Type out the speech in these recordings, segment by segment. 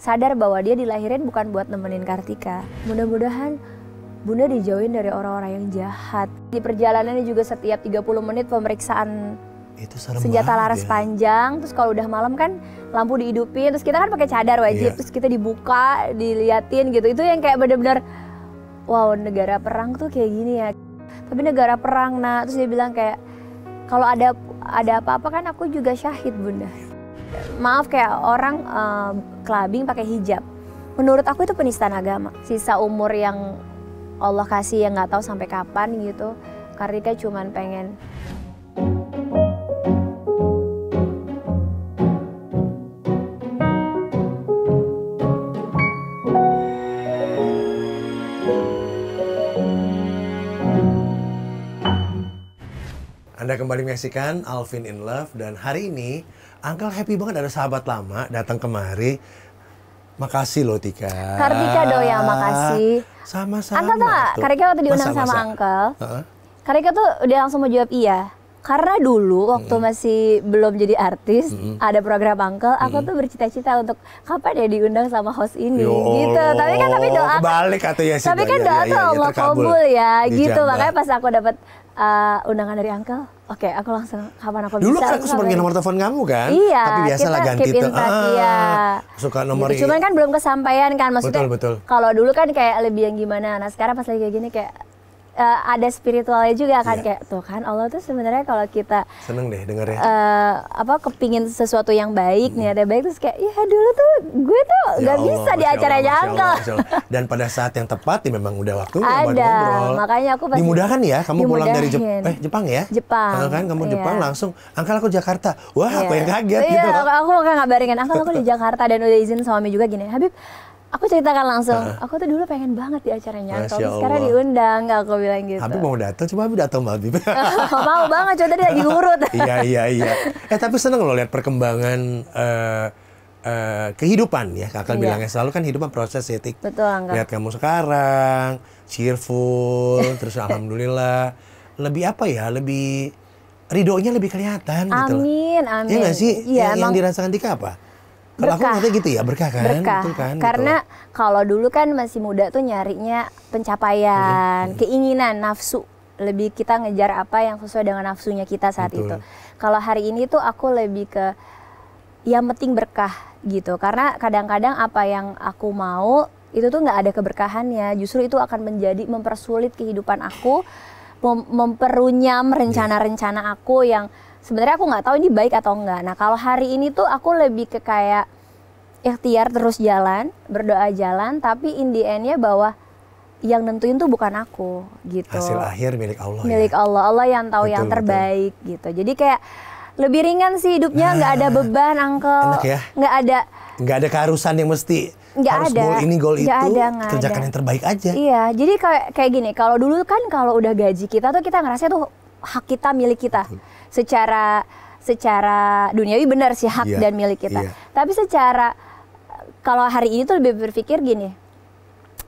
sadar bahwa dia dilahirin bukan buat nemenin Kartika. Mudah-mudahan Bunda dijauhin dari orang-orang yang jahat. Di perjalanannya juga setiap 30 menit pemeriksaan itu senjata laras ya. panjang. Terus kalau udah malam kan lampu dihidupin. Terus kita kan pakai cadar wajib. Terus kita dibuka, diliatin gitu. Itu yang kayak bener-bener, wow, negara perang tuh kayak gini ya. Tapi negara perang, nah. Terus dia bilang kayak, kalau ada apa-apa kan aku juga syahid Bunda. Maaf kayak orang clubbing pakai hijab. Menurut aku itu penistaan agama. Sisa umur yang Allah kasih yang nggak tahu sampai kapan gitu. Kartika cuman pengen Anda kembali menyaksikan Alvin in Love dan hari ini Uncle happy banget ada sahabat lama datang kemari. Makasih loh Tika. Kartika doya, makasih. Sama-sama. Uncle tuh gak, Kartika waktu diundang sama Uncle, Kartika tuh udah langsung mau jawab iya. Karena dulu waktu masih belum jadi artis, ada program Uncle, aku tuh bercita-cita untuk kapan ya diundang sama host ini gitu. Tapi doa balik atau ya sih. Tapi kan doa tuh Allah kabul ya gitu. Makanya pas aku dapat undangan dari Uncle, oke, aku langsung kapan aku dulu bisa. Dulu kan aku sempat nomor telepon kamu kan? Iya, tapi biasalah ganti tuh. Iya. Suka nomor gitu. Cuman kan belum kesampaian kan, maksudnya. Betul. Kalau dulu kan kayak lebih yang gimana. Nah sekarang pas lagi kayak gini kayak ada spiritualnya juga kan, kayak tuh kan Allah tuh sebenarnya kalau kita seneng deh dengernya kepingin sesuatu yang baik nih ada baik terus kayak ya dulu tuh gue tuh nggak bisa di acaranya Uncle. Dan pada saat yang tepat ya memang udah waktunya buat ngobrol. Makanya aku pasti dimudahkan ya kamu pulang dari Jepang ya. Jepang kan kamu Jepang langsung Uncle aku Jakarta. Wah aku yang kaget gitu kan. Aku kan ngabarin Uncle aku di Jakarta dan udah izin suami juga gini, Habib aku ceritakan langsung, aku tuh dulu pengen banget di acaranya Uncle, sekarang diundang, aku bilang gitu. Habib mau datang, coba Habib datang Habib. Mau banget, coba tadi lagi ngurut. Iya. Tapi seneng loh lihat perkembangan kehidupan ya. Kakak bilangnya selalu kan hidup proses ya, Tik. Betul, Uncle. Lihat kamu sekarang, cheerful, terus alhamdulillah. Lebih apa ya, lebih ridhonya lebih kelihatan gitu loh. Amin. Iya nggak sih? Yang dirasakan Tika apa? Kalau aku ngerti gitu ya, berkah kan? Berkah, betul kan? karena gitu. Kalau dulu kan masih muda tuh nyarinya pencapaian, keinginan, nafsu. Lebih kita ngejar apa yang sesuai dengan nafsunya kita saat itu. Kalau hari ini tuh aku lebih ke yang penting berkah gitu. Karena kadang-kadang apa yang aku mau itu tuh nggak ada keberkahannya. Justru itu akan mempersulit kehidupan aku, memperunyam rencana-rencana aku yang sebenarnya aku nggak tahu ini baik atau enggak. Nah kalau hari ini tuh aku lebih ke kayak ikhtiar terus jalan, berdoa jalan, tapi in the end-nya bahwa yang nentuin tuh bukan aku gitu. Hasil akhir milik Allah. Milik Allah, Allah yang tahu yang terbaik gitu. Jadi kayak lebih ringan sih hidupnya, nggak ada beban, Uncle. Enak ya? Nggak ada keharusan yang mesti harus goal ini goal itu, kerjakan yang terbaik aja. Iya, jadi kayak gini, kalau dulu kan kalau udah gaji kita tuh kita ngerasa tuh hak kita milik kita. Secara duniawi benar sih hak dan milik kita. Tapi secara kalau hari ini tuh lebih berpikir gini,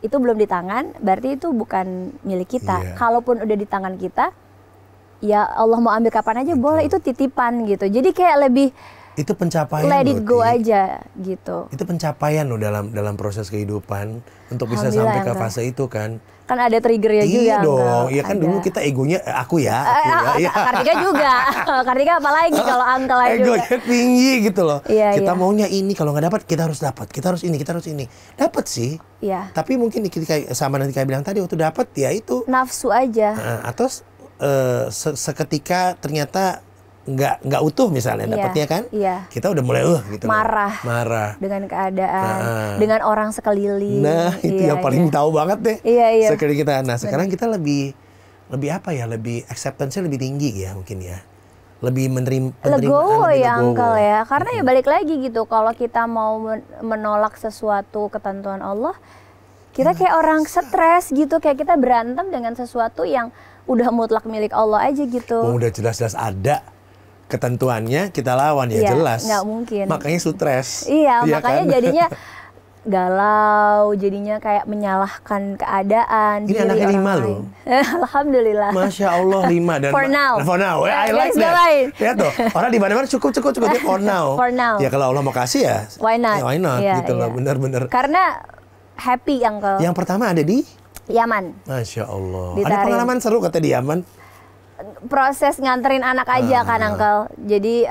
itu belum di tangan, berarti itu bukan milik kita. Kalaupun udah di tangan kita, ya Allah mau ambil kapan aja boleh, itu titipan gitu. Jadi kayak lebih itu pencapaian, let it go aja gitu. Itu pencapaian loh dalam proses kehidupan untuk bisa sampai ke fase itu kan. Kan ada triggernya juga. Iya dong, iya kan dulu kita egonya aku ya. Kartika juga, Kartika apalagi kalau Uncle aja. Egonya tinggi gitu loh. Kita maunya ini, kalau nggak dapat kita harus dapat, kita harus ini. Dapat sih. Iya. Tapi mungkin sama nanti kayak bilang tadi waktu dapat ya itu nafsu aja. Atau seketika ternyata nggak utuh misalnya dapatnya kan, kita udah mulai gitu marah dengan keadaan, dengan orang sekeliling. Nah itu yang paling tahu banget deh sekeliling kita. Nah sekarang kita lebih apa ya, lebih acceptance-nya lebih tinggi ya mungkin ya, lebih legowo ya Uncle ya, karena ya balik lagi gitu, kalau kita mau menolak sesuatu ketentuan Allah, kita kayak orang stres gitu, kayak kita berantem dengan sesuatu yang udah mutlak milik Allah aja gitu. Udah jelas-jelas ada ketentuannya, kita lawan ya jelas. Nggak mungkin. Makanya stres. Iya makanya kan? Jadinya galau, jadinya kayak menyalahkan keadaan. Ini diri anaknya orang 5 lain. loh. Alhamdulillah. Masya Allah 5 dan For now. For now, I like Garis that. bawain. Lihat tuh, orang di mana-mana cukup dia for now. For now. Ya kalau Allah mau kasih ya, Why not? ya, why not Iya, gitu loh, iya. bener-bener. Karena happy Uncle. Yang pertama ada di Yaman. Masya Allah. Di Ada Tarim. pengalaman seru kata di Yaman. Proses nganterin anak aja kan Uncle. Jadi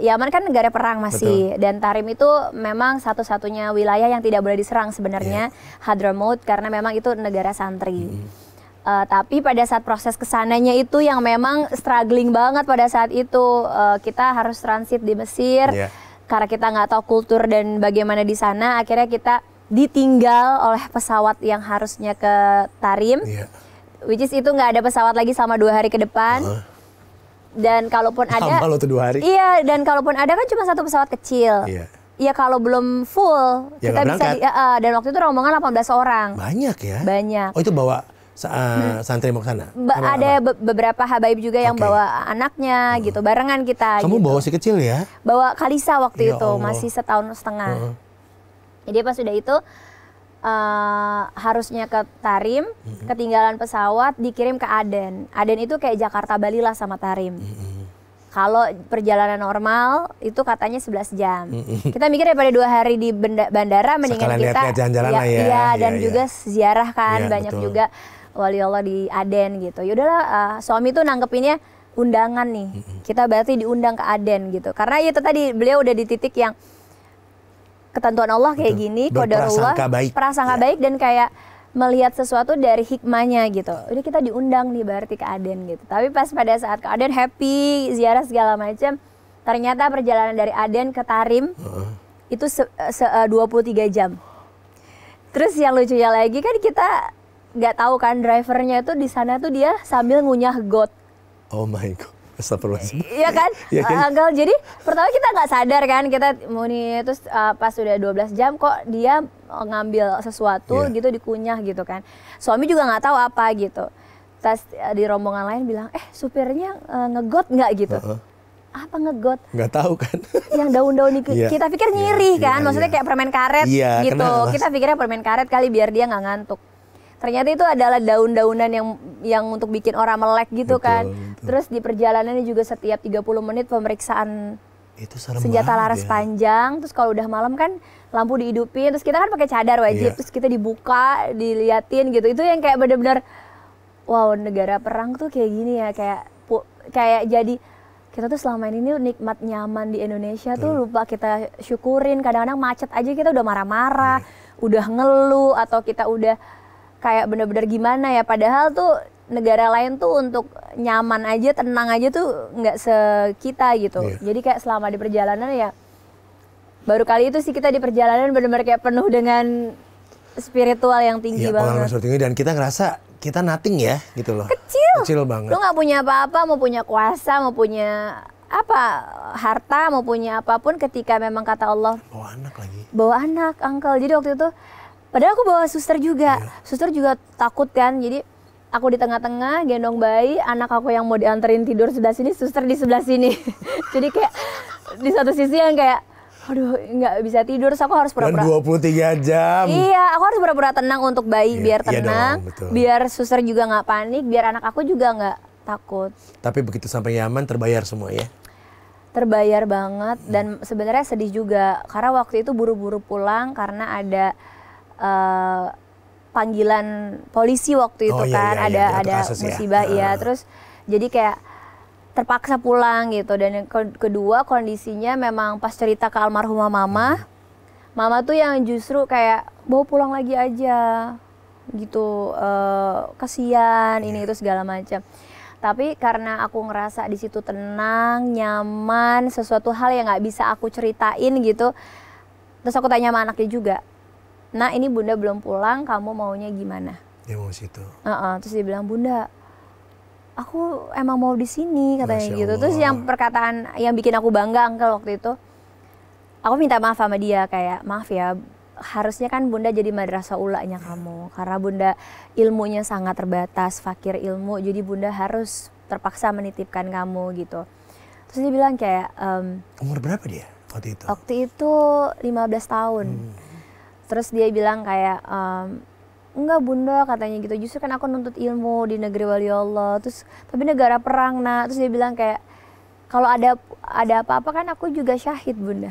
Yaman kan negara perang masih. Dan Tarim itu memang satu-satunya wilayah yang tidak boleh diserang sebenarnya. Hadramaut karena memang itu negara santri. Tapi pada saat proses kesananya itu yang memang struggling banget pada saat itu. Kita harus transit di Mesir. Karena kita nggak tahu kultur dan bagaimana di sana. Akhirnya kita ditinggal oleh pesawat yang harusnya ke Tarim. Which is itu nggak ada pesawat lagi selama 2 hari ke depan. Dan kalaupun ada, Lama loh tuh 2 hari. Iya, dan kalaupun ada kan cuma satu pesawat kecil. Iya, kalau belum full Ya, kita bisa dan waktu itu rombongan 18 orang. Banyak ya? Banyak. Oh itu bawa santri mau ke sana? Ada beberapa habaib juga yang bawa anaknya gitu, barengan kita. Kamu gitu. bawa si kecil ya? Bawa Kalisa waktu Ya itu, Allah. masih setahun setengah. Jadi pas sudah itu harusnya ke Tarim, ketinggalan pesawat, dikirim ke Aden. Aden itu kayak Jakarta Bali lah sama Tarim. Kalau perjalanan normal itu katanya 11 jam. Kita mikir daripada 2 hari di bandara, mendingan sekalian kita lihat jalan-jalan lah ya. Iya, dan juga ziarah kan, Iya, banyak betul. juga wali Allah di Aden gitu. Yaudahlah, suami tuh nanggepinnya undangan nih. Kita berarti diundang ke Aden gitu. Karena itu tadi beliau udah di titik yang ketentuan Allah kayak gini, qadarullah, prasangka baik dan kayak melihat sesuatu dari hikmahnya gitu. Udah kita diundang nih berarti ke Aden gitu. Tapi pas pada saat ke Aden happy, ziarah segala macam, ternyata perjalanan dari Aden ke Tarim itu 23 jam. Terus yang lucunya lagi kan kita nggak tahu kan drivernya itu di sana tuh dia sambil ngunyah got. Oh my God. Astagfirullahaladzim. Iya kan, Uncle. Jadi pertama kita nggak sadar kan, kita mau nih terus pas udah 12 jam kok dia ngambil sesuatu gitu dikunyah gitu kan. Suami juga nggak tahu apa gitu. Terus di rombongan lain bilang, supirnya ngegot nggak gitu. Apa ngegot? Nggak tahu kan. Yang daun-daun kita pikir nyirih kan, maksudnya kayak permen karet gitu. Kenal, kita pikirnya permen karet kali biar dia nggak ngantuk. Ternyata itu adalah daun-daunan yang untuk bikin orang melek gitu kan. Terus di perjalanannya juga setiap 30 menit pemeriksaan itu senjata laras panjang. Terus kalau udah malam kan lampu dihidupin. Terus kita kan pakai cadar wajib. Terus kita dibuka, diliatin gitu. Itu yang kayak bener-bener wow, negara perang tuh kayak gini ya. Kayak jadi kita tuh selama ini nikmat nyaman di Indonesia tuh lupa kita syukurin. Kadang-kadang macet aja kita udah marah-marah, udah ngeluh, atau kita udah kayak bener-bener gimana ya, padahal tuh negara lain tuh untuk nyaman aja, tenang aja tuh nggak sekita gitu. Jadi kayak selama di perjalanan ya, baru kali itu sih kita di perjalanan bener-bener kayak penuh dengan spiritual yang tinggi banget. Tinggi, dan kita ngerasa kita nothing ya gitu loh. Kecil banget. Lu nggak punya apa-apa, mau punya kuasa, mau punya apa harta, mau punya apapun, ketika memang kata Allah bawa anak lagi. Bawa anak, Uncle. Jadi waktu itu padahal aku bawa suster juga. Suster juga takut kan. Jadi aku di tengah-tengah gendong bayi, anak aku yang mau dianterin tidur sebelah sini, suster di sebelah sini. Jadi kayak di satu sisi yang kayak aduh nggak bisa tidur, so aku harus pura-pura. Dan 23 jam. Iya, aku harus pura-pura tenang untuk bayi biar tenang, biar suster juga nggak panik, biar anak aku juga nggak takut. Tapi begitu sampai Yaman terbayar semua ya? Terbayar banget, dan sebenarnya sedih juga karena waktu itu buru-buru pulang karena ada panggilan polisi waktu itu ada musibah terus jadi kayak terpaksa pulang gitu. Dan yang kedua kondisinya memang pas cerita ke almarhumah mama tuh yang justru kayak bawa pulang lagi aja gitu, kasihan ini itu segala macam. Tapi karena aku ngerasa di situ tenang, nyaman, sesuatu hal yang nggak bisa aku ceritain gitu, terus aku tanya sama anaknya juga, nah ini bunda belum pulang, kamu maunya gimana? Dia mau situ. Terus dia bilang, bunda, aku emang mau di sini katanya. Masya gitu. Allah. Terus yang perkataan yang bikin aku bangga Uncle waktu itu, aku minta maaf sama dia kayak, maaf ya, harusnya kan bunda jadi madrasah ulanya kamu, karena bunda ilmunya sangat terbatas, fakir ilmu, jadi bunda harus terpaksa menitipkan kamu gitu. Terus dia bilang kayak, umur berapa dia waktu itu? Waktu itu 15 tahun. Terus dia bilang kayak enggak bunda katanya gitu, justru kan aku nuntut ilmu di negeri wali Allah, terus tapi negara perang nak. Terus dia bilang kayak kalau ada apa-apa kan aku juga syahid bunda.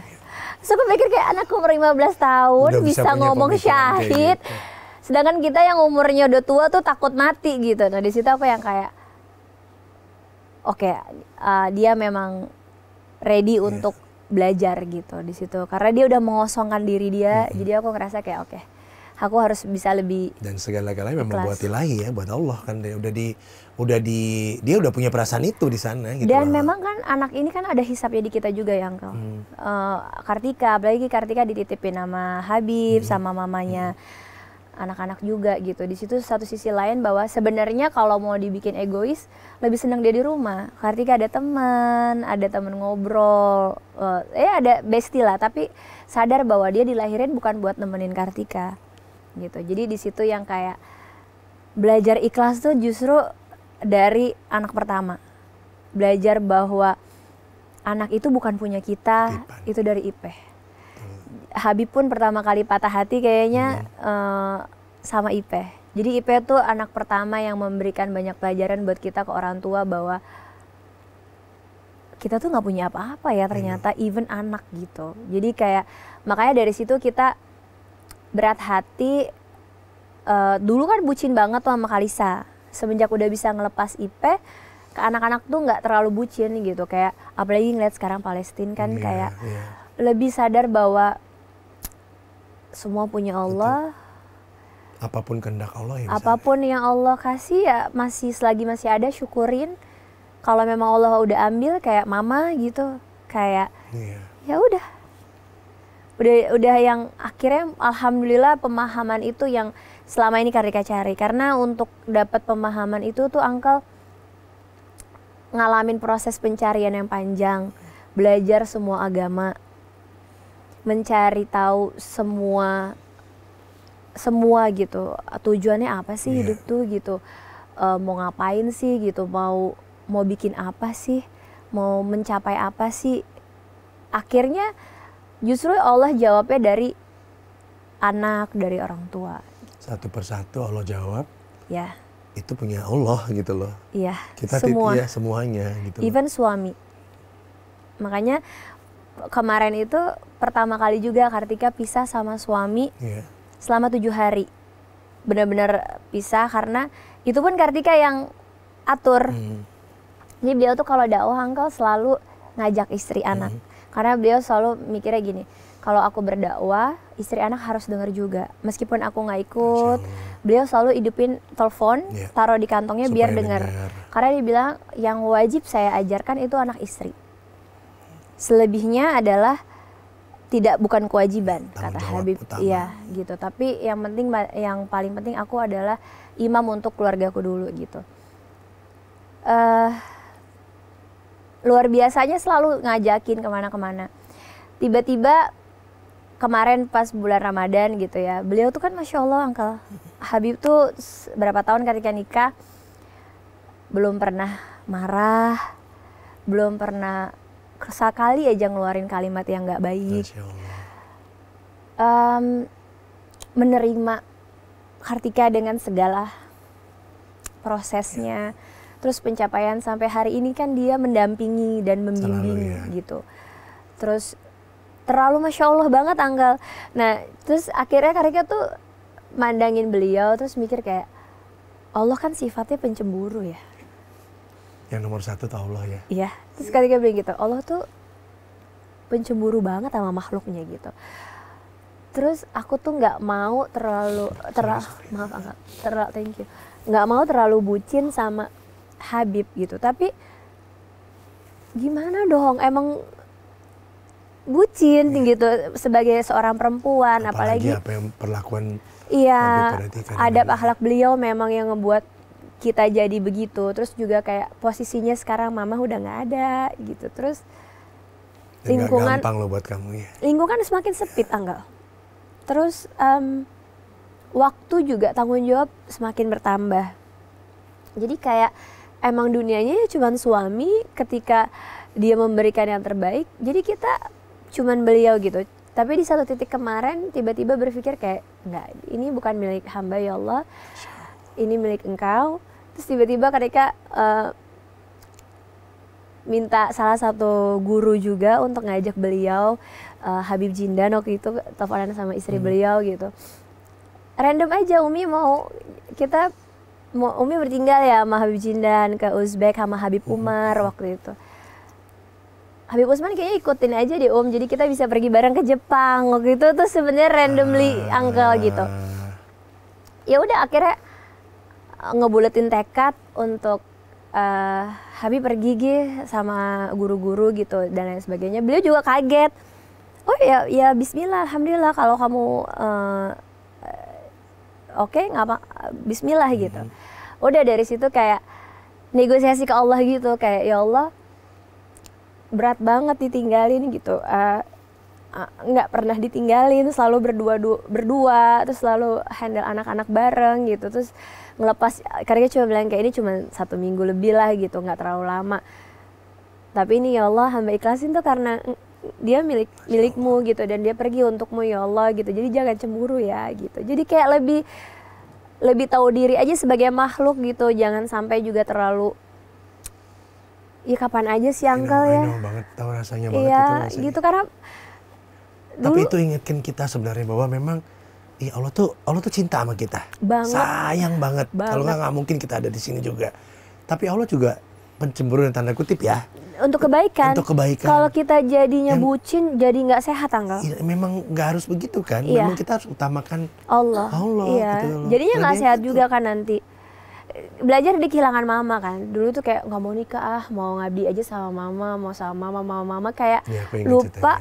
Terus aku pikir kayak anakku umur 15 tahun Udah bisa ngomong syahid, gitu. sedangkan kita yang umurnya udah tua tuh takut mati gitu. Nah di situ aku yang kayak oke, dia memang ready untuk belajar gitu di situ, karena dia udah mengosongkan diri dia. Jadi aku ngerasa kayak oke, aku harus bisa lebih. Dan segala-galanya memang buat ilahi ya, buat Allah kan. Dia dia udah punya perasaan itu di sana gitu. Dan memang kan anak ini kan ada hisapnya di kita juga ya Uncle. Kartika, apalagi Kartika dititipin sama Habib sama mamanya. Anak-anak juga gitu. Di situ satu sisi lain bahwa sebenarnya kalau mau dibikin egois, lebih senang dia di rumah. Kartika ada teman ngobrol, ada bestie lah, tapi sadar bahwa dia dilahirin bukan buat nemenin Kartika gitu. Jadi di situ yang kayak belajar ikhlas tuh justru dari anak pertama. Belajar bahwa anak itu bukan punya kita, itu dari Ipeh. Habib pun pertama kali patah hati kayaknya sama Ipeh. Jadi Ipeh tuh anak pertama yang memberikan banyak pelajaran buat kita ke orang tua bahwa kita tuh nggak punya apa-apa ya ternyata, even anak gitu. Jadi kayak makanya dari situ kita berat hati. Dulu kan bucin banget tuh sama Kalisa. Semenjak udah bisa ngelepas Ipeh, ke anak-anak tuh nggak terlalu bucin gitu. Kayak apalagi ngeliat sekarang Palestina kan kayak lebih sadar bahwa semua punya Allah. Apapun kehendak Allah ya. Apapun yang Allah kasih ya selagi masih ada syukurin. Kalau memang Allah udah ambil kayak mama gitu, kayak ya udah yang akhirnya alhamdulillah pemahaman itu yang selama ini Kartika cari. Karena untuk dapat pemahaman itu tuh Uncle ngalamin proses pencarian yang panjang, belajar semua agama, mencari tahu semua gitu, tujuannya apa sih hidup tuh gitu, mau ngapain sih gitu, mau bikin apa sih, mau mencapai apa sih. Akhirnya justru Allah jawabnya dari anak, dari orang tua. Satu persatu Allah jawab. Ya. Itu punya Allah gitu loh. Iya. Kita semuanya gitu. Even suami. Makanya kemarin itu pertama kali juga Kartika pisah sama suami selama 7 hari. Benar-benar pisah karena itu pun Kartika yang atur. Jadi beliau tuh kalau dakwah Uncle selalu ngajak istri anak. Karena beliau selalu mikirnya gini, kalau aku berdakwah, istri anak harus dengar juga. Meskipun aku nggak ikut, beliau selalu hidupin telepon, taruh di kantongnya biar dengar. Karena dia bilang yang wajib saya ajarkan itu anak istri. Selebihnya adalah bukan kewajiban, kata Habib. Iya gitu. Tapi yang paling penting aku adalah imam untuk keluargaku dulu gitu. Luar biasanya selalu ngajakin kemana-kemana. Tiba-tiba kemarin pas bulan Ramadan gitu ya, beliau tuh kan Masya Allah Uncle. Habib tuh berapa tahun ketika nikah belum pernah marah, belum pernah sekali aja ngeluarin kalimat yang gak baik. Menerima Kartika dengan segala prosesnya. Terus pencapaian sampai hari ini kan dia mendampingi dan membimbing gitu. Terus terlalu Masya Allah banget Uncle. Nah terus akhirnya Kartika tuh mandangin beliau terus mikir kayak Allah kan sifatnya pencemburu ya. Yang nomor satu tuh Allah ya. Iya. Terus Kartika bilang gitu, Allah tuh pencemburu banget sama makhluknya gitu. Terus aku tuh nggak mau maaf Uncle, thank you. Nggak mau terlalu bucin sama Habib gitu, tapi gimana dong, emang bucin gitu sebagai seorang perempuan, apalagi apa yang perlakuan adab akhlak beliau memang yang ngebuat kita jadi begitu. Terus juga kayak posisinya sekarang mama udah nggak ada gitu, terus lingkungan gampang loh buat kamu ya. Lingkungan semakin sempit Anggal. Terus waktu juga tanggung jawab semakin bertambah. Jadi kayak emang dunianya cuman suami ketika dia memberikan yang terbaik. Jadi kita cuman beliau gitu. Tapi di satu titik kemarin tiba-tiba berpikir kayak, enggak, ini bukan milik hamba ya Allah, ini milik Engkau. Terus tiba-tiba ketika minta salah satu guru juga untuk ngajak beliau, Habib Jindan waktu itu, teleponan sama istri beliau gitu. Random aja, Umi bertinggal ya sama Habib Jindan ke Uzbek sama Habib Umar waktu itu. Habib Usman kayaknya ikutin aja deh Om, jadi kita bisa pergi bareng ke Jepang waktu itu tuh sebenarnya randomly Uncle gitu. Ya udah akhirnya ngebuletin tekad untuk Habib pergi sama guru-guru gitu dan lain sebagainya. Beliau juga kaget. Oh ya Bismillah, alhamdulillah kalau kamu oke, nggak apa, Bismillah gitu. Udah dari situ kayak negosiasi ke Allah gitu, kayak ya Allah berat banget ditinggalin gitu, nggak pernah ditinggalin, selalu berdua, terus selalu handle anak-anak bareng gitu, terus ngelepas karena cuma bilang kayak ini cuma 1 minggu lebih lah gitu, nggak terlalu lama, tapi ini ya Allah hamba ikhlasin tuh karena dia milikmu gitu dan dia pergi untukmu ya Allah gitu, jadi jangan cemburu ya gitu, jadi kayak lebih tahu diri aja sebagai makhluk gitu, jangan sampai juga terlalu ya kapan aja sih Uncle ya. Know banget, tahu rasanya banget iya, itu rasanya. gitu karena tapi itu ingatkan kita sebenarnya bahwa memang Allah tuh cinta sama kita. Banget. Sayang banget. Kalau nggak mungkin kita ada di sini juga. Tapi Allah juga pencemburu dan tanda kutip ya. Untuk kebaikan. Kalau kita jadinya bucin, jadi nggak sehat Uncle. Iya, memang nggak harus begitu kan. Iya. Memang kita harus utamakan Allah. Gitu Iya. loh. Jadinya nggak sehat juga kan nanti. Belajar di kehilangan mama kan, dulu tuh kayak nggak mau nikah, mau ngabdi aja sama mama, mau sama mama kayak ya, lupa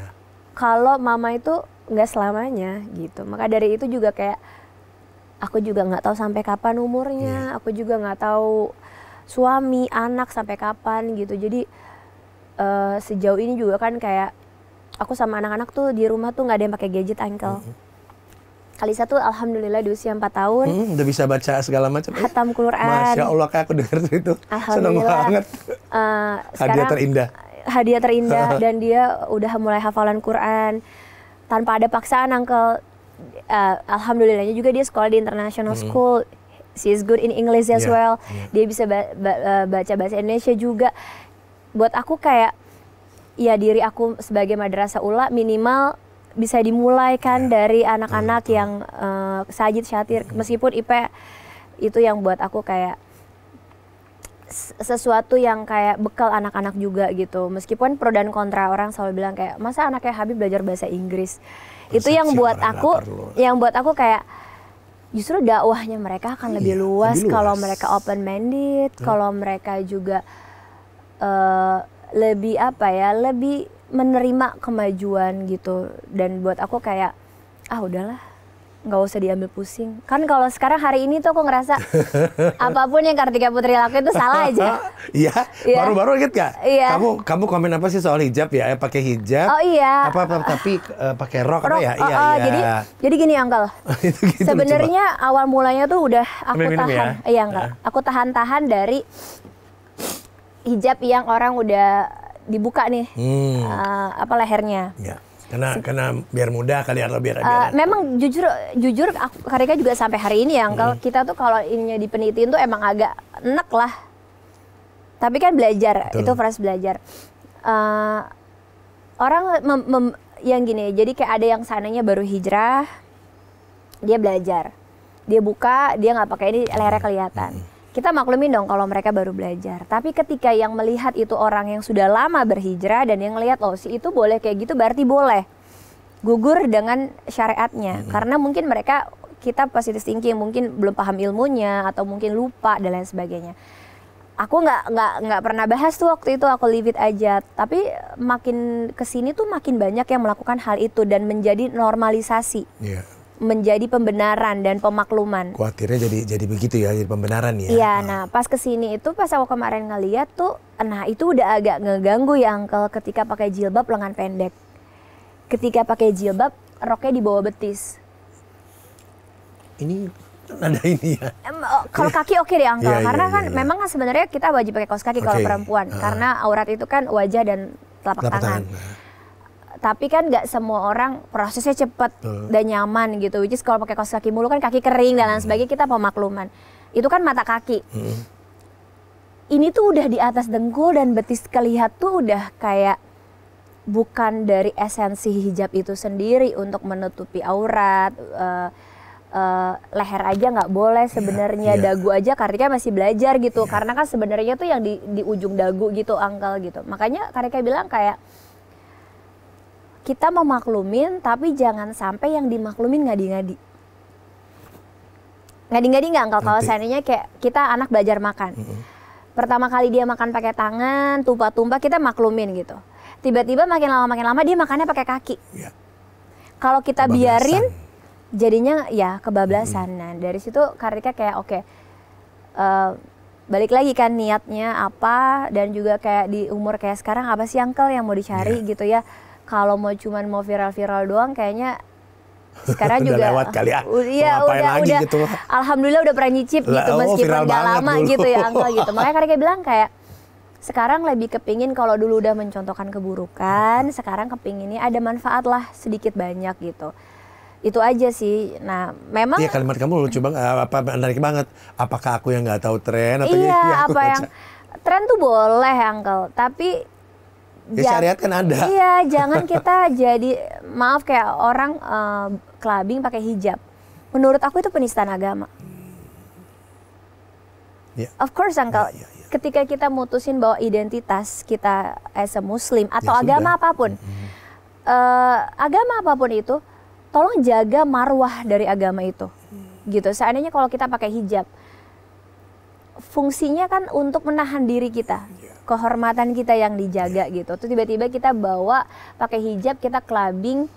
kalau mama itu nggak selamanya gitu. Maka dari itu juga kayak aku juga nggak tahu sampai kapan umurnya, aku juga nggak tahu suami anak sampai kapan gitu. Jadi sejauh ini juga kan kayak aku sama anak-anak tuh di rumah tuh nggak ada yang pakai gadget Uncle. Kalisa tuh alhamdulillah di usia 4 tahun. Udah bisa baca segala macam. Khatam Quran. Masya Allah, kayak aku denger itu. Senang banget. Hadiah terindah. Hadiah terindah dan dia udah mulai hafalan Quran tanpa ada paksaan Uncle. Alhamdulillahnya juga dia sekolah di international school. She is good in English as well. Dia bisa baca bahasa Indonesia juga. Buat aku kayak ya diri aku sebagai madrasah ula minimal bisa dimulai kan dari anak-anak yang sajid syatir, meskipun IP itu yang buat aku kayak sesuatu yang kayak bekal anak-anak juga gitu. Meskipun pro dan kontra, orang selalu bilang kayak masa anaknya Habib belajar bahasa Inggris. Itu yang buat aku kayak justru dakwahnya mereka akan lebih luas kalau mereka open minded, kalau mereka juga lebih lebih menerima kemajuan gitu. Dan buat aku kayak udahlah, nggak usah diambil pusing. Kan kalau sekarang hari ini tuh aku ngerasa apapun yang Kartika Putri lakuin itu salah aja. Iya, baru-baru inget gak? Iya. Kamu komen apa sih soal hijab ya? Pakai hijab? Oh iya. Tapi pakai rok apa ya? Iya. Jadi gini Uncle. Gitu, sebenarnya awal mulanya tuh udah aku tahan. Ya? Iya Uncle. Aku tahan dari hijab yang orang udah dibuka nih, lehernya. Ya. Karena biar mudah kali atau biar memang jujur Karika juga sampai hari ini ya Uncle, kita tuh kalau ininya dipenitin tuh emang agak enek lah. Tapi kan belajar, itu fresh belajar. Orang yang gini, jadi kayak ada yang sananya baru hijrah, dia belajar, dia buka, dia nggak pakai ini, lehernya kelihatan. Kita maklumin dong kalau mereka baru belajar. Tapi ketika yang melihat itu orang yang sudah lama berhijrah dan yang melihat si itu boleh kayak gitu, berarti boleh. Gugur dengan syariatnya. Karena mungkin kita positive thinking, mungkin belum paham ilmunya atau mungkin lupa dan lain sebagainya. Aku nggak pernah bahas tuh waktu itu, aku leave it aja. Tapi makin kesini tuh makin banyak yang melakukan hal itu dan menjadi normalisasi. Menjadi pembenaran dan pemakluman. Khawatirnya jadi begitu ya, jadi pembenaran ya. Iya, nah pas kesini itu pas aku kemarin ngeliat tuh, nah itu udah agak ngeganggu ya Uncle ketika pakai jilbab lengan pendek. Ketika pakai jilbab roknya di bawah betis. Ini ada ini ya. Kalau kaki oke deh Uncle, karena kan memang kan sebenarnya kita wajib pakai kaos kaki kalau perempuan, karena aurat itu kan wajah dan telapak tangan. Tapi kan nggak semua orang prosesnya cepat dan nyaman gitu. Which is kalau pakai kaos kaki mulu kan kaki kering dan lain sebagainya, kita pemakluman. Itu kan mata kaki. Ini tuh udah di atas dengkul dan betis kelihat tuh udah kayak bukan dari esensi hijab itu sendiri untuk menutupi aurat. Leher aja nggak boleh sebenarnya, dagu aja Kartika masih belajar gitu. Karena kan sebenarnya tuh yang di ujung dagu gitu, Uncle gitu. Makanya Kartika bilang kayak kita memaklumin, tapi jangan sampai yang dimaklumin ngadi-ngadi. Ngadi-ngadi nggak, Uncle? Kalau seandainya kayak kita anak belajar makan. Pertama kali dia makan pakai tangan, tumpah-tumpah, kita maklumin gitu. Tiba-tiba makin lama dia makannya pakai kaki. Kalau kita biarin, jadinya ya kebablasan. Nah dari situ Kartika kayak oke, balik lagi kan niatnya apa, dan juga kayak di umur kayak sekarang apa sih Uncle yang mau dicari gitu ya. Kalau cuman mau viral-viral doang kayaknya sekarang udah juga lewat kali ya. Iya udah gitu. Alhamdulillah udah pernah nyicip gitu meskipun gak lama dulu. Gitu ya Uncle gitu. Makanya Kartika bilang kayak sekarang lebih kepingin, kalau dulu udah mencontohkan keburukan, sekarang kepinginnya ada manfaat lah sedikit banyak gitu. Itu aja sih. Nah memang iya, kalimat kamu lucu banget, menarik banget. Apakah aku yang nggak tahu tren atau iya, apa yang tren tuh boleh Uncle, tapi ya syariat kan ada. Iya, jangan kita jadi maaf kayak orang clubbing pakai hijab. Menurut aku itu penistaan agama. Of course Uncle, ketika kita mutusin bahwa identitas kita as a Muslim atau agama apapun, agama apapun itu, tolong jaga marwah dari agama itu. Gitu. Seandainya kalau kita pakai hijab, fungsinya kan untuk menahan diri kita. Kehormatan kita yang dijaga gitu. Terus tiba-tiba kita bawa pakai hijab, kita clubbing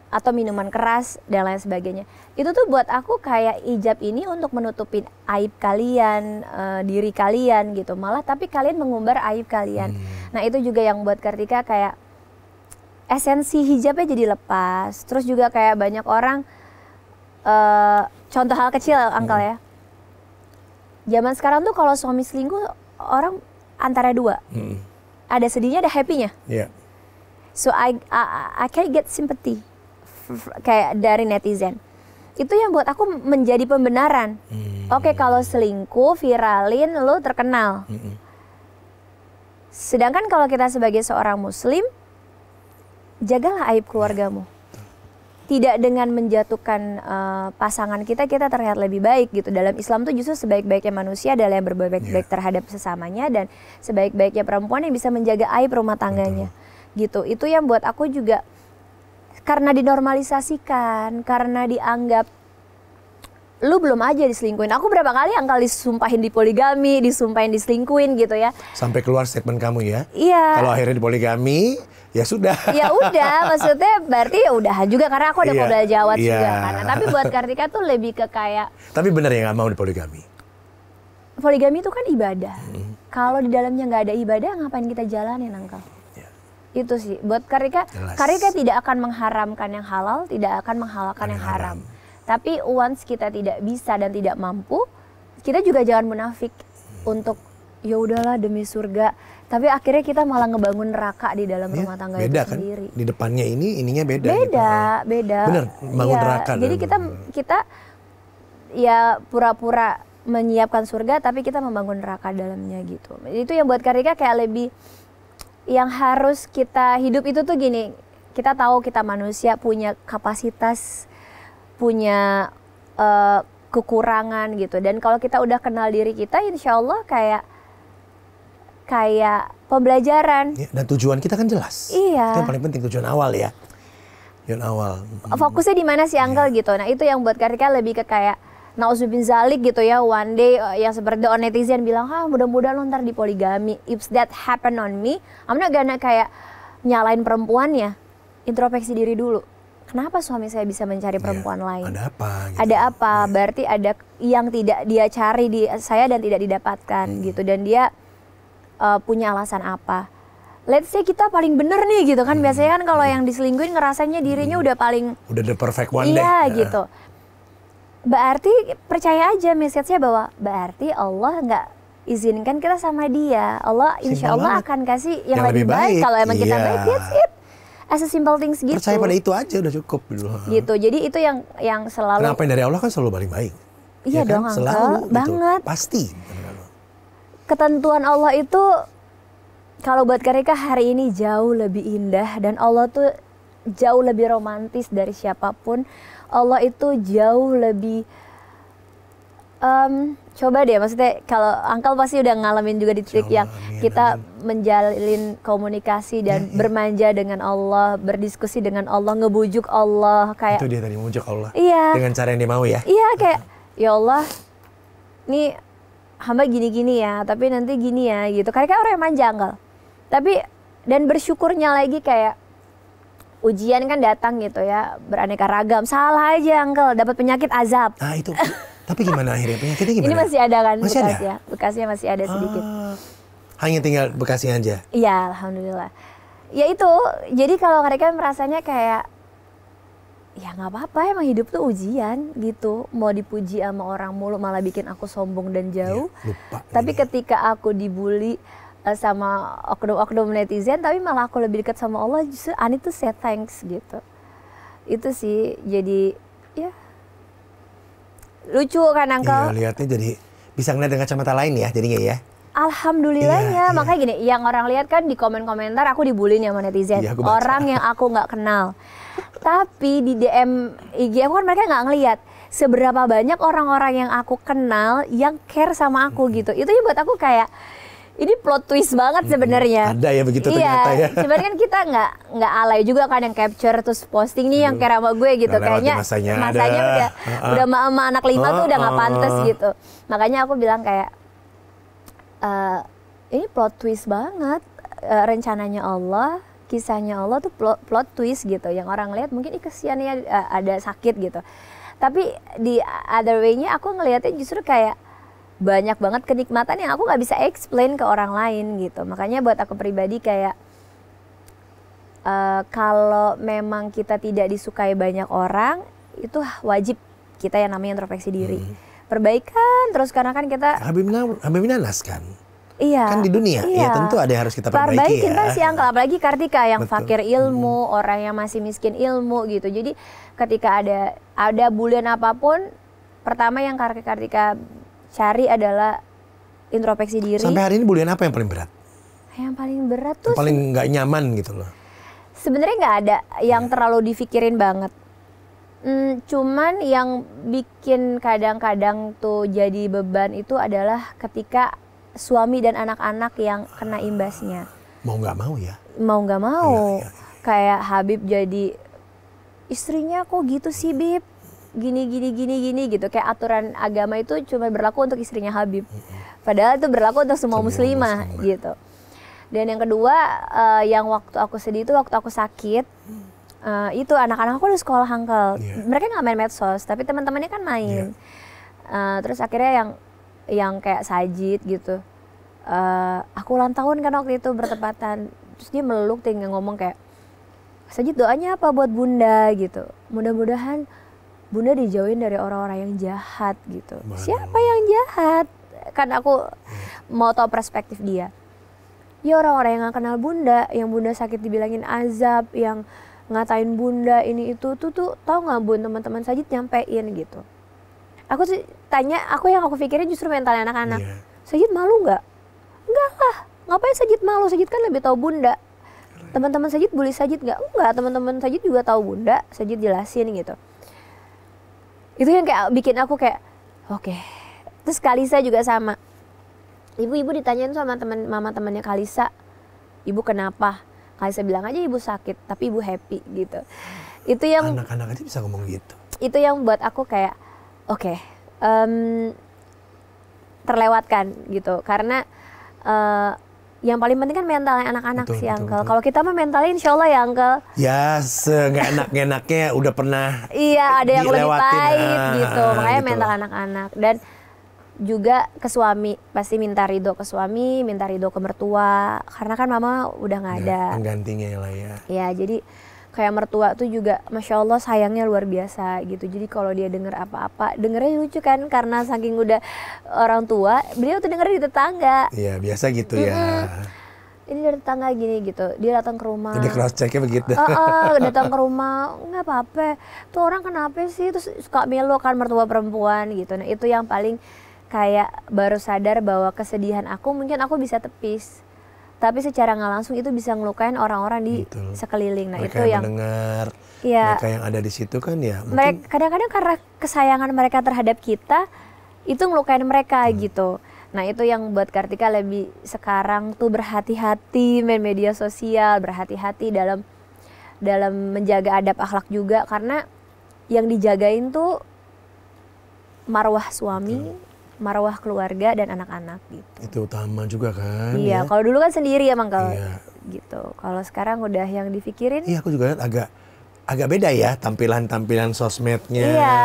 atau minuman keras dan lain sebagainya. Itu tuh buat aku kayak hijab ini untuk menutupin aib kalian, diri kalian gitu. Malah tapi kalian mengumbar aib kalian. Nah itu juga yang buat Kartika kayak esensi hijabnya jadi lepas. Terus juga kayak banyak orang, contoh hal kecil Uncle ya. Zaman sekarang tuh kalau suami selingkuh, orang antara dua. Ada sedihnya, ada happy-nya. So I can get sympathy kayak dari netizen. Itu yang buat aku menjadi pembenaran. Oke, kalau selingkuh, viralin, lo terkenal. Sedangkan kalau kita sebagai seorang Muslim, jagalah aib keluargamu. Tidak dengan menjatuhkan pasangan kita terlihat lebih baik gitu. Dalam Islam tuh justru sebaik-baiknya manusia adalah yang berbuat baik terhadap sesamanya, dan sebaik-baiknya perempuan yang bisa menjaga aib rumah tangganya. Gitu. Itu yang buat aku juga, karena dinormalisasikan, karena dianggap lu belum aja diselingkuhin. Aku berapa kali Uncle disumpahin di poligami, disumpahin diselingkuhin gitu ya. Sampai keluar statement kamu ya. Iya. Kalau akhirnya di poligami, ya sudah. Ya udah, maksudnya berarti ya udah juga, karena aku ada Polda Jawa juga kan. Nah, tapi buat Kartika tuh lebih ke kayak. Tapi benar ya nggak mau di poligami. Poligami itu kan ibadah. Kalau di dalamnya nggak ada ibadah, ngapain kita jalanin Uncle? Itu sih buat Kartika. Kartika tidak akan mengharamkan yang halal, tidak akan menghalalkan yang haram. Tapi once kita tidak bisa dan tidak mampu, kita juga jangan munafik untuk ya udahlah demi surga. Tapi akhirnya kita malah ngebangun neraka di dalam rumah tangga itu kan? sendiri. Di depannya ininya beda. Beda. Bener, bangun neraka. Jadi kita ya pura-pura menyiapkan surga, tapi kita membangun neraka dalamnya gitu. Itu yang buat Kartika kayak lebih, yang harus kita hidup itu tuh gini. Kita tahu kita manusia punya kapasitas, punya kekurangan gitu, dan kalau kita udah kenal diri kita, insya Allah kayak pembelajaran. Dan tujuan kita kan jelas. Iya. Itu yang paling penting, tujuan awal ya. Tujuan awal. Fokusnya di mana sih Uncle gitu. Nah itu yang buat Kartika lebih ke kayak nauzubillah zalik gitu ya. One day yang seperti netizen bilang, mudah-mudahan lo ntar di poligami. If that happen on me, I'm not gonna kayak nyalain perempuannya. Introspeksi diri dulu. Kenapa suami saya bisa mencari perempuan lain? Ada apa? Gitu. Ada apa? Berarti ada yang tidak dia cari di saya dan tidak didapatkan gitu. Dan dia punya alasan apa? Let's say kita paling bener nih gitu kan. Biasanya kan kalau yang diselingkuhin ngerasanya dirinya udah paling, udah the perfect one deh. Iya gitu. Berarti percaya aja message-nya bahwa berarti Allah nggak izinkan kita sama dia. Allah insya Allah akan kasih yang lebih baik. Kalau emang kita baik, that's it. as a simple things gitu. Percaya pada itu aja udah cukup gitu. Gitu. Jadi itu yang selalu. Kenapa yang dari Allah kan selalu paling baik. Iya ya dong, kan? Uncle. Selalu Banget. Gitu. Pasti. Ketentuan Allah itu kalau buat mereka hari ini jauh lebih indah, dan Allah tuh jauh lebih romantis dari siapapun. Allah itu jauh lebih coba deh, maksudnya kalau Uncle pasti udah ngalamin juga di titik yang kita menjalin komunikasi dan bermanja dengan Allah, berdiskusi dengan Allah, ngebujuk Allah kayak itu dia tadi, ngebujuk Allah. Iya. Dengan cara yang dia mau ya. Iya, kayak ya Allah, nih hamba gini-gini ya, tapi nanti gini ya gitu. Kayak orang yang manja, Uncle. Tapi dan bersyukurnya lagi kayak ujian kan datang gitu ya, beraneka ragam. Salah aja, Uncle, dapat penyakit azab. Nah itu. Tapi gimana akhirnya, penyakitnya gimana? Ini masih ada kan masih bekasnya? Ada? Bekasnya masih ada sedikit. Hanya tinggal bekasnya aja? Iya, alhamdulillah. Ya itu, jadi kalau mereka merasanya kayak, ya nggak apa-apa, emang hidup tuh ujian gitu. Mau dipuji sama orang mulu malah bikin aku sombong dan jauh. Ya, lupa. Tapi ketika aku dibully sama oknum-oknum netizen, tapi malah aku lebih dekat sama Allah, justru I need to say thanks gitu. Itu sih, jadi ya lucu kan, Uncle? Iya, lihatnya jadi bisa ngeliat dengan kacamata lain ya, jadinya ya. Alhamdulillahnya, iya. makanya gini, yang orang lihat kan di komen-komentar aku dibully sama netizen, iya, orang yang aku nggak kenal. Tapi di DM IG aku kan mereka nggak ngelihat seberapa banyak orang-orang yang aku kenal yang care sama aku gitu. Itu yang buat aku kayak, ini plot twist banget sebenarnya. Ada ya begitu ternyata ya. Cuman kan kita nggak alay juga kan yang capture terus posting nih yang care sama gue gitu. Kayaknya masanya udah sama anak 5 tuh udah nggak pantas gitu. Makanya aku bilang kayak ini plot twist banget. Rencananya Allah, kisahnya Allah tuh plot twist gitu. Yang orang lihat mungkin kesian ya, ada sakit gitu. Tapi di other way-nya aku ngelihatnya justru kayak banyak banget kenikmatan yang aku nggak bisa explain ke orang lain gitu. Makanya buat aku pribadi kayak kalau memang kita tidak disukai banyak orang, itu wajib kita yang namanya introspeksi diri. Perbaikan terus, karena kan kita Habibie Nanas kan. Iya. Kan di dunia, ya tentu ada yang harus kita perbaiki ya. Pasti, Uncle, apalagi Kartika yang fakir ilmu, orang yang masih miskin ilmu gitu. Jadi ketika ada bulian apapun, pertama yang Kartika cari adalah introspeksi diri. Sampai hari ini bulian apa yang paling berat? Yang paling berat tuh paling nggak nyaman gitu loh. Sebenarnya nggak ada yang terlalu dipikirin banget. Cuman yang bikin kadang-kadang tuh jadi beban itu adalah ketika suami dan anak-anak yang kena imbasnya. Mau nggak mau ya? Mau nggak mau. Iya. Kayak Habib jadi, istrinya kok gitu sih, Bib? Gini gitu, kayak aturan agama itu cuma berlaku untuk istrinya Habib, padahal itu berlaku untuk semua muslimah gitu. Dan yang kedua, yang waktu aku sedih itu waktu aku sakit, itu anak-anak aku udah sekolah, Uncle. Mereka nggak main medsos, tapi teman-temannya kan main. Terus akhirnya yang kayak Sajid gitu, aku ulang tahun kan waktu itu bertepatan, terus dia meluk tinggal ngomong kayak, Sajid doanya apa buat Bunda gitu, mudah-mudahan Bunda dijauhin dari orang-orang yang jahat gitu. Siapa yang jahat? Kan aku mau tahu perspektif dia. Ya orang-orang yang gak kenal Bunda, yang Bunda sakit dibilangin azab, yang ngatain Bunda ini itu tuh tahu nggak Bun, teman-teman Sajid nyampein gitu. Aku tuh tanya, yang aku pikirin justru mental anak-anak. Sajid malu nggak? Enggak lah. Ngapain Sajid malu? Sajid kan lebih tahu Bunda. Teman-teman Sajid bully Sajid nggak? Enggak. Teman-teman Sajid juga tahu Bunda. Sajid jelasin gitu. Itu yang kayak bikin aku kayak oke. Terus Kalisa juga sama. Ibu ditanyain sama mama temannya Kalisa, ibu kenapa? Kalisa bilang aja ibu sakit, tapi ibu happy gitu. Itu yang anak-anak aja bisa ngomong gitu. Itu yang buat aku kayak oke, terlewatkan gitu. Karena yang paling penting kan mentalnya anak-anak sih, Uncle. Kalau kita mah mentalnya insya Allah ya, Uncle. Ya, nggak enak-enaknya udah pernah. Iya, ada yang lebih pahit gitu. Makanya gitu mental anak-anak. Dan juga ke suami, pasti minta ridho ke suami, minta ridho ke mertua. Karena kan mama udah nggak ada. Penggantinya lah ya. Ya, jadi kayak mertua tuh juga Masya Allah sayangnya luar biasa gitu. Jadi kalau dia denger apa-apa, dengernya lucu kan, karena saking udah orang tua, beliau tuh dengernya di tetangga. Iya biasa gitu ya. ini dari tetangga gini gitu, dia datang ke rumah. Jadi cross checknya begitu. Datang ke rumah, nggak apa-apa, tuh orang kenapa sih, terus suka melo kan mertua perempuan gitu. Nah itu yang paling kayak baru sadar bahwa kesedihan aku mungkin aku bisa tepis, tapi secara nggak langsung itu bisa ngelukain orang-orang di sekeliling. Nah mereka itu yang mendengar, ya, mereka yang ada di situ kan ya. Mereka kadang-kadang karena kesayangan mereka terhadap kita itu ngelukain mereka gitu. Nah itu yang buat Kartika lebih sekarang tuh berhati-hati main media sosial, berhati-hati dalam menjaga adab akhlak juga, karena yang dijagain tuh marwah suami, marwah keluarga dan anak-anak gitu. Itu utama juga kan. Iya, kalau dulu kan sendiri emang kalau Iya. gitu. Kalau sekarang udah yang dipikirin. Iya, aku juga lihat agak beda ya tampilan sosmednya. Iya.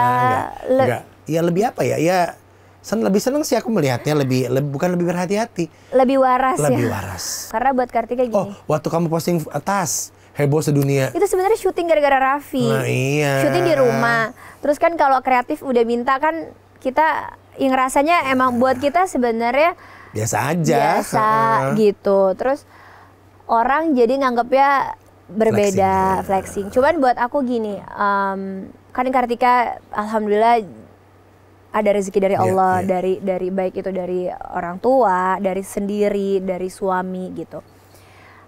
Ya lebih apa ya? Ya lebih seneng sih aku melihatnya, bukan lebih berhati-hati. Lebih waras Lebih ya. waras. Karena buat Kartika gini. Oh, waktu kamu posting tas heboh sedunia. Itu sebenarnya syuting gara-gara Raffi. Nah, iya. Syuting di rumah. Terus kan kalau kreatif udah minta kan kita yang rasanya emang buat kita sebenarnya biasa aja. Biasa gitu. Terus orang jadi nganggapnya berbeda, flexing. Cuman buat aku gini, kan Kartika alhamdulillah ada rezeki dari Allah, dari baik itu dari orang tua, dari sendiri, dari suami gitu.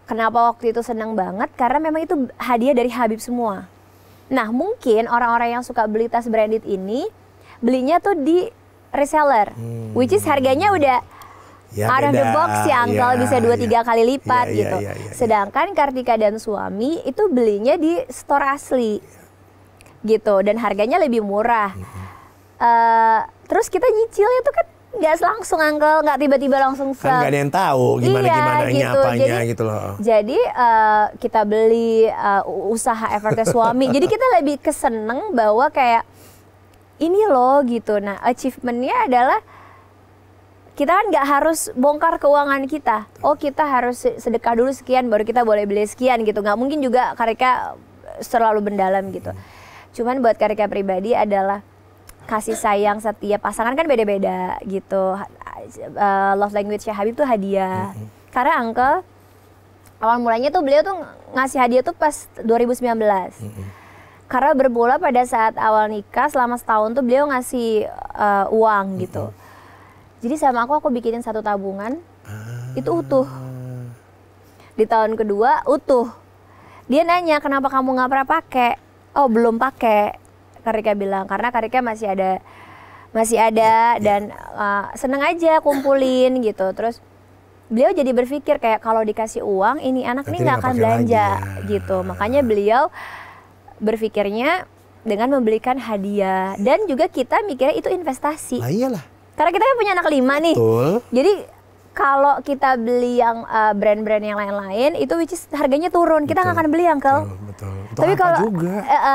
Kenapa waktu itu senang banget? Karena memang itu hadiah dari Habib semua. Nah mungkin orang-orang yang suka beli tas branded ini belinya tuh di reseller, which is harganya udah out of the box sih, Uncle, bisa 2-3 kali lipat gitu. Sedangkan Kartika dan suami itu belinya di store asli gitu, dan harganya lebih murah. Terus kita nyicilnya tuh kan nggak langsung, Uncle, nggak tiba-tiba langsung kan nggak ada yang tahu gimana gitu. apanya gitu loh. Jadi kita beli usaha effortnya suami. Jadi kita lebih keseneng bahwa kayak ini loh gitu. Nah achievementnya adalah kita kan nggak harus bongkar keuangan kita. Oh kita harus sedekah dulu sekian baru kita boleh beli sekian gitu. Nggak mungkin juga Karika selalu mendalam gitu. Cuman buat Karika pribadi adalah kasih sayang setiap pasangan kan beda-beda gitu. Love language-nya Habib tuh hadiah. Karena Uncle awal mulanya tuh beliau tuh ngasih hadiah tuh pas 2019. Karena bermula pada saat awal nikah selama setahun tuh beliau ngasih uang gitu. Jadi sama aku bikinin satu tabungan, itu utuh. Di tahun kedua utuh. Dia nanya kenapa kamu nggak pernah pakai? Oh belum pakai. Karika bilang karena Karika masih ada dan seneng aja kumpulin gitu. Terus beliau jadi berpikir kayak kalau dikasih uang ini anak nih nggak akan belanja gitu. Makanya beliau berpikirnya dengan membelikan hadiah, dan juga kita mikirnya itu investasi. Lah iyalah. Karena kita kan punya anak 5 nih. Betul. Jadi kalau kita beli yang brand-brand yang lain-lain itu which is harganya turun, kita nggak akan beli, Uncle. Betul.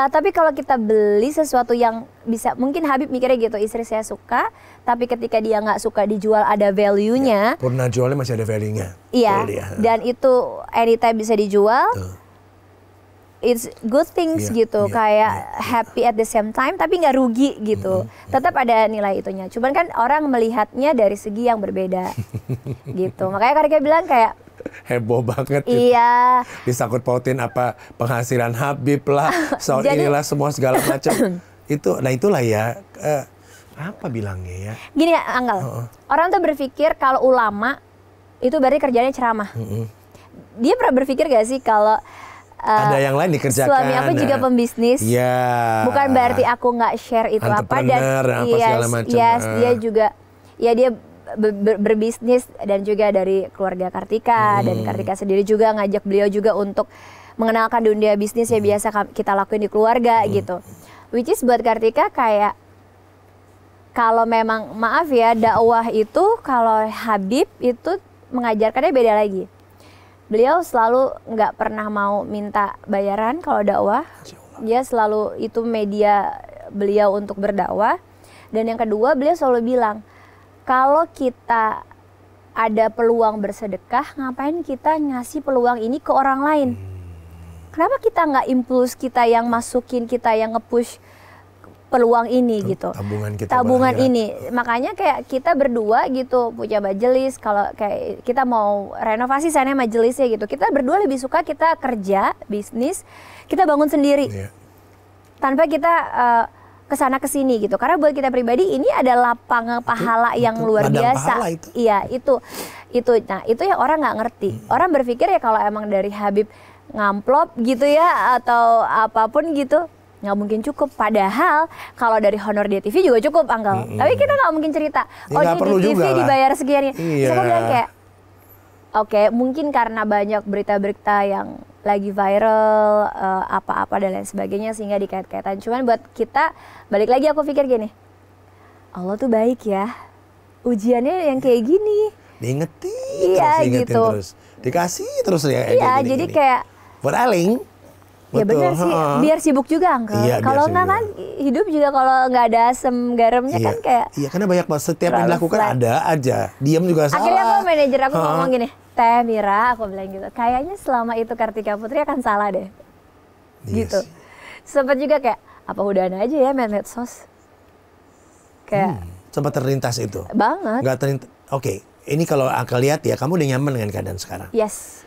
Tapi kalau kita beli sesuatu yang bisa, mungkin Habib mikirnya gitu, istri saya suka, tapi ketika dia nggak suka dijual ada value-nya. Purna jualnya masih ada value-nya. Iya. Dan itu anytime bisa dijual. It's good things gitu, kayak happy at the same time tapi nggak rugi gitu. Tetap ada nilai itunya. Cuman kan orang melihatnya dari segi yang berbeda gitu. Makanya Karika bilang kayak heboh banget. Iya. Disangkut pautin apa penghasilan Habib lah, soal inilah semua segala macam. Itulah ya. Apa bilangnya ya? Gini ya, Anggal. Orang tuh berpikir kalau ulama itu berarti kerjanya ceramah. Dia pernah berpikir gak sih kalau ada yang lain dikerjakan. Suami aku juga pembisnis. Iya. Bukan berarti aku nggak share itu apa, dan segala macam. Dia juga dia berbisnis dan juga dari keluarga Kartika, dan Kartika sendiri juga ngajak beliau juga untuk mengenalkan dunia bisnis ya biasa kita lakuin di keluarga gitu. Which is buat Kartika kayak kalau memang maaf ya dakwah itu kalau Habib itu mengajarkannya beda lagi. Beliau selalu nggak pernah mau minta bayaran kalau dakwah. Dia selalu itu media beliau untuk berdakwah. Dan yang kedua beliau selalu bilang, kalau kita ada peluang bersedekah, ngapain kita ngasih peluang ini ke orang lain? Kenapa kita nggak impuls kita yang masukin, kita yang nge-push peluang ini gitu. Tabungan ini. Makanya kayak kita berdua gitu punya majelis, kalau kayak kita mau renovasi sana majelisnya gitu. Kita berdua lebih suka kita kerja, bisnis, kita bangun sendiri. Tanpa kita kesana kesini gitu. Karena buat kita pribadi ini adalah lapangan pahala yang luar biasa. Iya, itu. Nah, itu yang orang nggak ngerti. Orang berpikir ya kalau emang dari Habib ngamplop gitu ya atau apapun gitu, nggak mungkin cukup. Padahal kalau dari honor di TV juga cukup, Uncle. Tapi kita nggak mungkin cerita, oh ini di TV dibayar sekian. Terus aku bilang kayak, oke, mungkin karena banyak berita-berita yang lagi viral, apa-apa dan lain sebagainya sehingga dikait-kaitan. Cuman buat kita, balik lagi aku pikir gini, Allah tuh baik ya, ujiannya yang kayak gini. Diingetin terus, dikasih terus ya. Iya, jadi kayak buat Aling. Ya benar sih, biar sibuk juga, Uncle. Kalau nggak kan hidup juga kalau nggak ada asam garamnya kan kayak. Iya, karena banyak banget setiap yang dilakukan ada aja. Diam juga salah. Akhirnya aku manajer aku ngomong gini, Teh Mira, aku bilang gitu. Kayaknya selama itu Kartika Putri akan salah deh. Gitu. Sempat juga kayak apa udahan aja ya medsos. Kayak. Sempat terlintas itu. Banget. Nggak terlintas. Oke, ini kalau Uncle lihat ya, kamu udah nyaman dengan keadaan sekarang. Yes.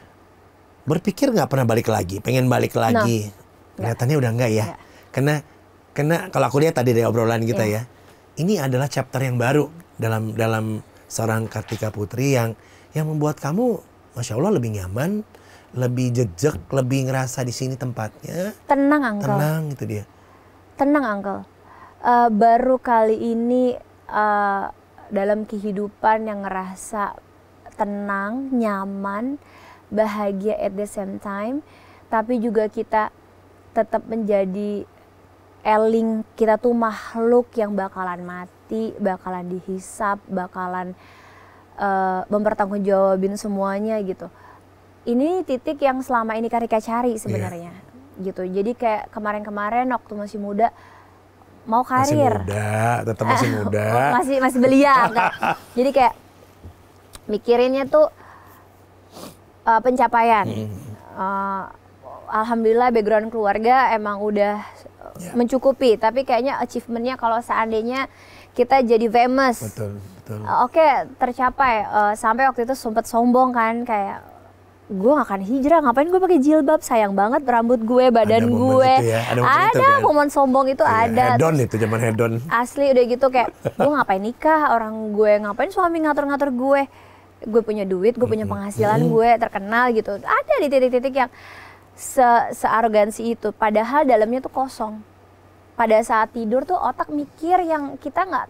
Berpikir nggak pernah balik lagi, pengen balik lagi? Kelihatannya udah enggak ya. Karena kalau aku lihat tadi dari obrolan kita ya, ini adalah chapter yang baru dalam seorang Kartika Putri yang membuat kamu, masya Allah, lebih nyaman, lebih jejak, lebih ngerasa di sini tempatnya. Tenang, Uncle. Tenang, itu dia. Tenang, Uncle. Baru kali ini dalam kehidupan yang ngerasa tenang, nyaman, bahagia at the same time, tapi juga kita tetap menjadi eling, kita tuh makhluk yang bakalan mati, bakalan dihisap, bakalan mempertanggungjawabin semuanya gitu. Ini titik yang selama ini Kartika cari sebenarnya, gitu. Jadi kayak kemarin-kemarin waktu masih muda, mau karir, tetap masih muda, masih belia, kan? Jadi kayak mikirinnya tuh pencapaian. Alhamdulillah background keluarga emang udah mencukupi, tapi kayaknya achievementnya kalau seandainya kita jadi famous, oke, tercapai. Sampai waktu itu sempat sombong kan, kayak gue gak akan hijrah, ngapain gue pakai jilbab, sayang banget rambut gue, badan gue. Ada momen sombong itu ada. Hedon itu, zaman hedon. Asli udah gitu kayak, gue ngapain nikah, orang gue ngapain suami ngatur-ngatur gue. Gue punya duit, gue punya penghasilan, gue terkenal gitu. Ada di titik-titik yang searogansi itu. Padahal dalamnya tuh kosong. Pada saat tidur tuh otak mikir yang kita nggak.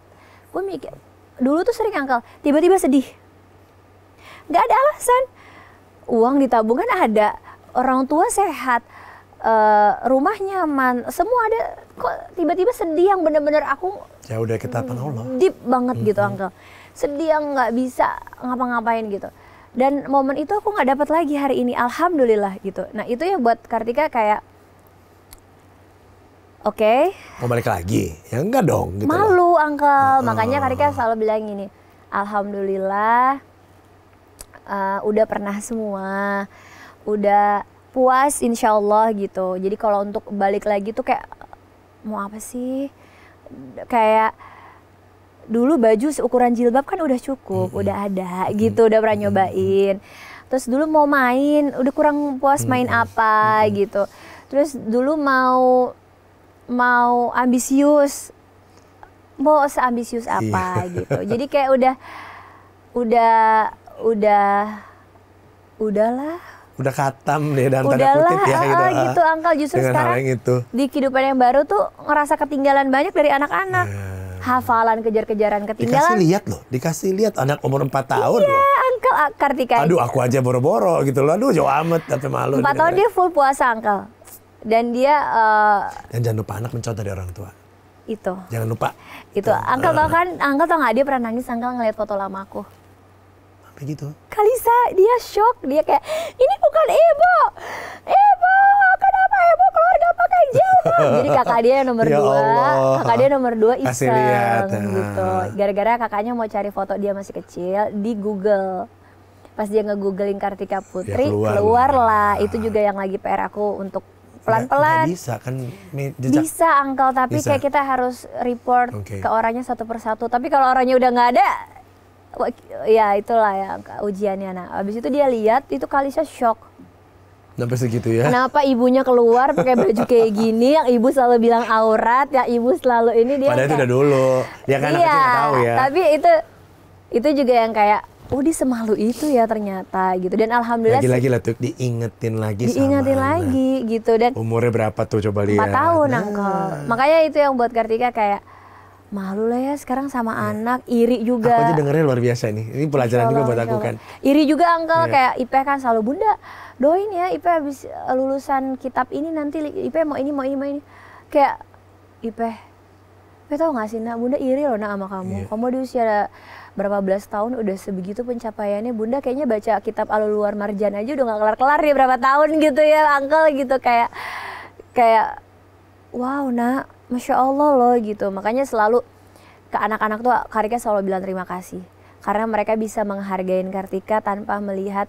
Gue mikir, dulu tuh sering, Uncle, tiba-tiba sedih. Gak ada alasan. Uang di tabungan ada, orang tua sehat, rumah nyaman, semua ada. Kok tiba-tiba sedih yang bener-bener aku jauh dari ketetapan Allah. Deep banget gitu, Uncle. Sedih yang nggak bisa ngapa-ngapain gitu. Dan momen itu aku nggak dapat lagi hari ini, alhamdulillah gitu. Nah itu ya buat Kartika kayak, oke. Mau balik lagi? Ya enggak dong. Gitu malu, Uncle. Makanya Kartika selalu bilang gini, alhamdulillah udah pernah semua, udah puas insya Allah gitu. Jadi kalau untuk balik lagi tuh kayak, mau apa sih? Kayak dulu baju seukuran jilbab kan udah cukup, udah ada gitu, udah pernah nyobain. Terus dulu mau main, udah kurang puas main apa gitu. Terus dulu mau ambisius, mau seambisius apa gitu. Jadi kayak udahlah. Udah katam deh dan tanda kutip ya gitu, Uncle. Justru sekarang di kehidupan yang baru tuh ngerasa ketinggalan banyak dari anak-anak. Hafalan kejar-kejaran ketinggalan. Dikasih lihat anak umur 4 tahun. Iya, Uncle Kartika. Aduh, aku aja boro-boro gitu loh. Aduh, jauh amat, tapi malu. 4 tahun dia full puasa, Uncle. Dan dia dan jangan lupa anak mencontoh dari orang tua. Itu. Jangan lupa. Itu. Uncle tau kan, Uncle tau gak dia pernah nangis, Uncle ngeliat foto lama aku. Apa gitu? Kalisa, dia shock, dia kayak, ini bukan ibu, kenapa ibu keluarga pakai jilbab? Jadi kakak dia nomor 2, kakak dia nomor 2 iseng gitu. Gara-gara kakaknya mau cari foto dia masih kecil di Google. Pas dia nge-googling Kartika Putri, keluarlah. Itu juga yang lagi PR aku untuk pelan-pelan. Bisa kan Bisa Uncle, tapi bisa. kayak kita harus report ke orangnya satu persatu. Tapi kalau orangnya udah nggak ada, ya itulah ya ujiannya. Nah, abis itu dia lihat itu Kalisa shock. Sampai segitu ya. Kenapa ibunya keluar pakai baju kayak gini, yang ibu selalu bilang aurat, yang ibu selalu ini dia. Padahal itu udah dulu. Dia kan anak kecil nggak tahu ya. Tapi itu juga yang kayak dia semalu itu ya ternyata gitu. Dan alhamdulillah lagi-lagi lah tuh diingetin lagi gitu. Dan umurnya berapa tuh coba lihat. 4 tahun Uncle. Makanya itu yang buat Kartika kayak malu lah ya sekarang sama anak, iri juga. Aku aja dengernya luar biasa nih. Ini pelajaran juga buat aku kan. Iri juga Uncle kayak Ipe kan selalu Bunda doain ya Ipe habis lulusan kitab ini nanti Ipe mau ini. Kayak Ipe tahu gak sih nak, Bunda iri loh nak sama kamu. Kamu di usia berapa belas tahun udah sebegitu pencapaiannya. Bunda kayaknya baca kitab Al-Luar Marjan aja udah gak kelar-kelar ya berapa tahun gitu ya Uncle gitu. Kayak wow nak, Masya Allah loh gitu. Makanya selalu ke anak-anak tuh Kartika selalu bilang terima kasih. Karena mereka bisa menghargai Kartika tanpa melihat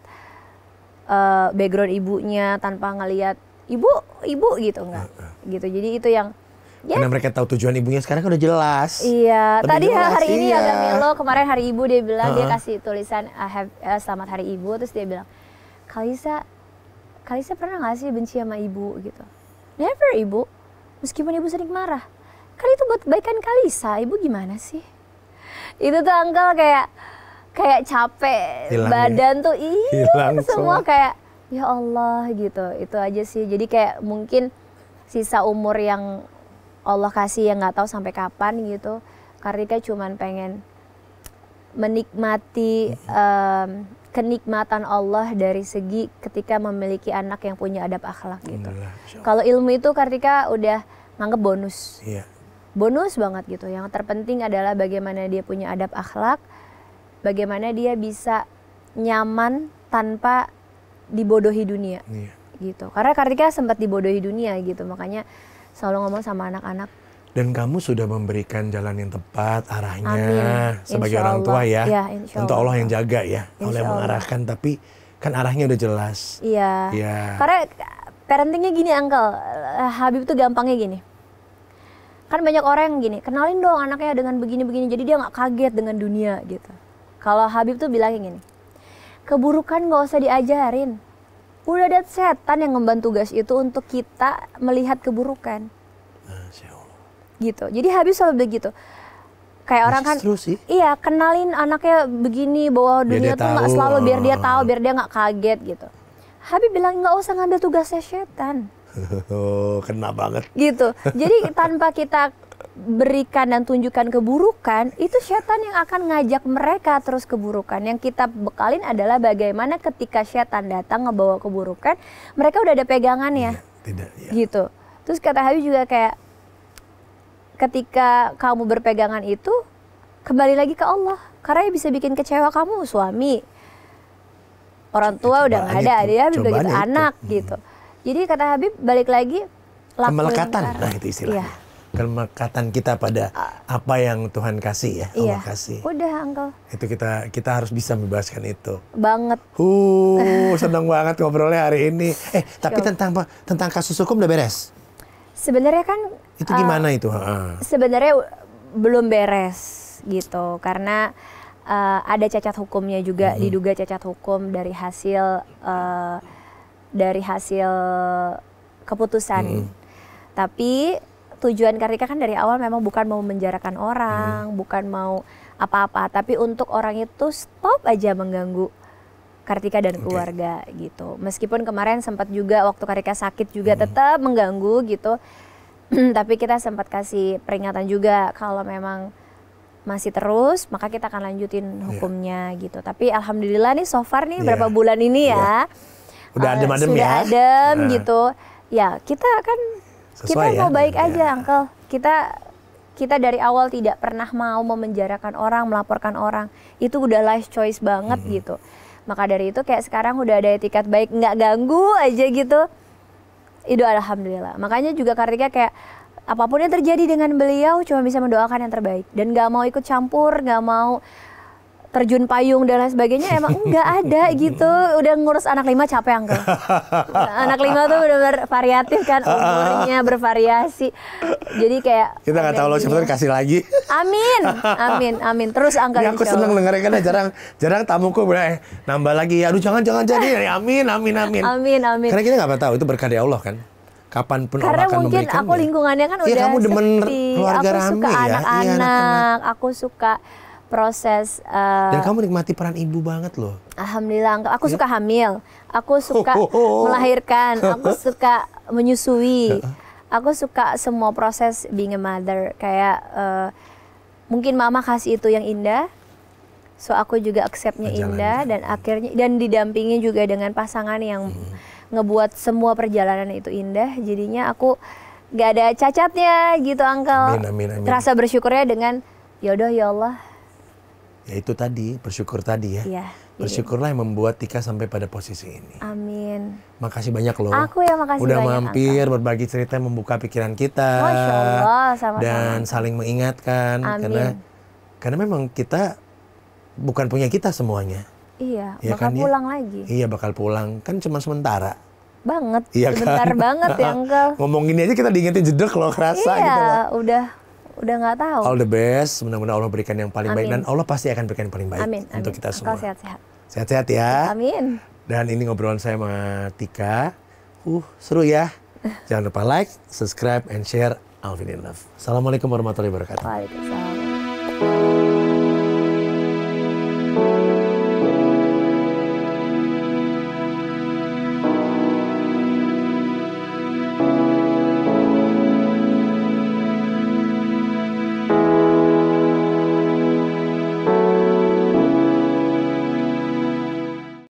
background ibunya, tanpa ngelihat ibu gitu enggak. Gitu. Jadi itu yang karena mereka tahu tujuan ibunya sekarang kan udah jelas. Iya, tadi jelas, hari ini agak melo, kemarin hari ibu dia bilang dia kasih tulisan selamat hari ibu, terus dia bilang Kalisa pernah gak sih benci sama ibu gitu? Never ibu, meskipun ibu sering marah. Kan itu buat kebaikan Kalisa, ibu gimana sih? Itu tuh Uncle kayak capek, badan tuh hilang semua kayak ya Allah gitu. Itu aja sih. Jadi kayak mungkin sisa umur yang Allah kasih yang nggak tahu sampai kapan gitu. Kartika cuman pengen menikmati kenikmatan Allah dari segi ketika memiliki anak yang punya adab akhlak gitu. Kalau ilmu itu Kartika udah nganggep bonus. Iya. Bonus banget gitu. Yang terpenting adalah bagaimana dia punya adab akhlak, bagaimana dia bisa nyaman tanpa dibodohi dunia. Iya. Gitu. Karena Kartika sempat dibodohi dunia gitu. Makanya selalu ngomong sama anak-anak. Dan kamu sudah memberikan jalan yang tepat arahnya. Amin. Sebagai orang tua ya. Insya Untuk Allah yang jaga ya. Allah yang mengarahkan, tapi kan arahnya udah jelas. Iya. Karena parentingnya gini Uncle, Habib tuh gampangnya gini. Kan banyak orang yang gini, kenalin dong anaknya dengan begini-begini, jadi dia gak kaget dengan dunia gitu. Kalau Habib tuh bilangnya gini, keburukan gak usah diajarin. Udah ada setan yang ngemban tugas itu untuk kita melihat keburukan. Gitu. Jadi Habib selalu begitu. Kayak orang kan, iya kenalin anaknya begini bahwa dunia tuh nggak selalu biar dia tahu, biar dia nggak kaget gitu. Habib bilang nggak usah ngambil tugasnya setan. Kena banget. Gitu. Jadi tanpa kita berikan dan tunjukkan keburukan, itu setan yang akan ngajak mereka terus keburukan. Yang kita bekalin adalah bagaimana ketika setan datang ngebawa keburukan, mereka udah ada pegangannya. Gitu. Terus kata Habib juga kayak, ketika kamu berpegangan itu, kembali lagi ke Allah. Karena yang bisa bikin kecewa kamu suami, orang tua udah nggak ada, dia Habib begitu anak gitu. Jadi kata Habib balik lagi, kemelekatan, nah itu istilahnya. Iya. Kemelekatan kita pada apa yang Tuhan kasih ya, Allah kasih. Udah Uncle. Itu kita harus bisa membebaskan itu. Banget. Senang banget ngobrolnya hari ini. Tapi tentang kasus hukum udah beres? Sebenarnya kan itu gimana itu? Sebenarnya belum beres gitu, karena ada cacat hukumnya juga, diduga cacat hukum dari hasil keputusan. Tapi tujuan Kartika kan dari awal memang bukan mau menjarakan orang, bukan mau apa-apa, tapi untuk orang itu stop aja mengganggu Kartika dan keluarga gitu. Meskipun kemarin sempat juga waktu Kartika sakit juga tetap mengganggu gitu. Tapi kita sempat kasih peringatan juga kalau memang masih terus, maka kita akan lanjutin hukumnya gitu. Tapi alhamdulillah nih so far nih berapa bulan ini ya. Udah adem-adem sudah ya. adem gitu. Ya, kita kan sesuai mau baik aja Uncle. Kita dari awal tidak pernah mau memenjarakan orang, melaporkan orang. Itu udah life choice banget gitu. Maka dari itu kayak sekarang udah ada etikat baik, nggak ganggu aja gitu. Itu alhamdulillah. Makanya juga Kartika kayak apapun yang terjadi dengan beliau cuma bisa mendoakan yang terbaik. Dan nggak mau ikut campur, nggak terjun payung dan lain sebagainya emang nggak ada gitu. Udah ngurus anak 5 capek Uncle. Anak 5 tuh benar-benar variatif kan, umurnya bervariasi. Jadi kayak kita nggak tahu loh, sebetulnya kasih lagi. Amin, amin, amin. Terus Uncle. Ya, aku seneng dengerin karena jarang tamuku bilang nambah lagi. Aduh jangan jadi. Amin, amin, amin. Amin, amin. Karena kita nggak tahu itu berkah dari Allah kan. Kapanpun karena Allah akan mungkin memberikannya. aku lingkungannya kan udah kamu demen sepi. keluarga Aku rame suka ya. anak-anak, aku suka proses. Dan kamu nikmati peran ibu banget loh. Alhamdulillah, aku suka hamil, aku suka melahirkan, aku suka menyusui, aku suka semua proses being a mother. Kayak mungkin mama kasih itu yang indah, so aku juga accept-nya indah dan akhirnya dan didampingi juga dengan pasangan yang ngebuat semua perjalanan itu indah. Jadinya aku gak ada cacatnya gitu, Uncle. Amin, amin, amin. Terasa bersyukurnya dengan yaudah ya Allah. Ya itu tadi, bersyukur tadi ya. Iya. Bersyukurlah yang membuat Tika sampai pada posisi ini. Amin. Makasih banyak loh. Aku yang makasih udah banyak. mampir, berbagi cerita, membuka pikiran kita. Masya Allah, sama-sama. Dan saling mengingatkan. Amin. Karena memang kita bukan punya kita semuanya. Iya, Ya bakal kan, pulang lagi. Iya, bakal pulang. Kan cuma sementara. Banget, Iya sebentar kan? banget ya, Uncle. Ngomong gini aja kita diingetin jedek loh, kerasa Iya, gitu loh. udah nggak tahu. All the best, mudah-mudahan Allah berikan yang paling baik. Amin. Dan Allah pasti akan berikan yang paling baik Amin, untuk amin. kita semua. Uncle sehat-sehat. Sehat-sehat ya. Amin. Dan ini ngobrolan saya sama Tika. Seru ya. Jangan lupa like, subscribe, and share Alvin in Love. Assalamualaikum warahmatullahi wabarakatuh. Waalaikumsalam.